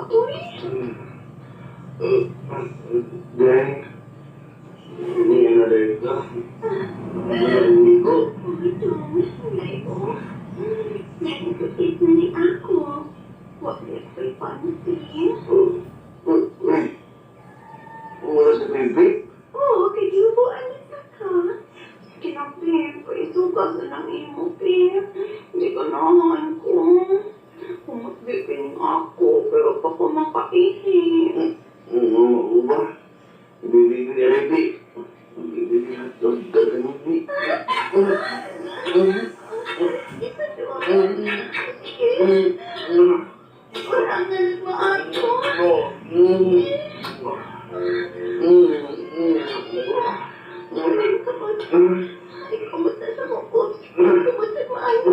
uy. Dahil, hindi na dahil ka. Hindi ko. Ito, hindi ko. Nagkakit na ni ako. Huwag niya ko'y pansin. Wala sa baby? Oo, kay Yubuan na ka. Kinapin ko, isugas na ng imo, Pip. Hindi ka nahan ko. Pumatbipin ako, pero pa ko makaihip. Oo ba? Ibibigay ni Rebi. Ibibigay at dagdag ka ni Parang nalmaan ko. Ay, kamusta sa mukot? Kamusta maayo?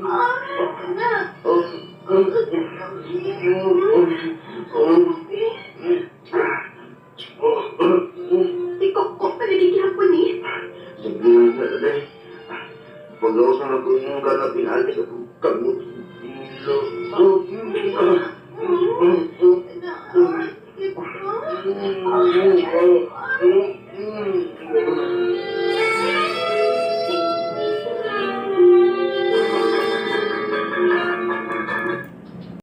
Anak! Ikok-kok pa na hapon eh. Sabihin na rin. Pag-awas na ako yung ganapin ate ka kung kamot. Ilo.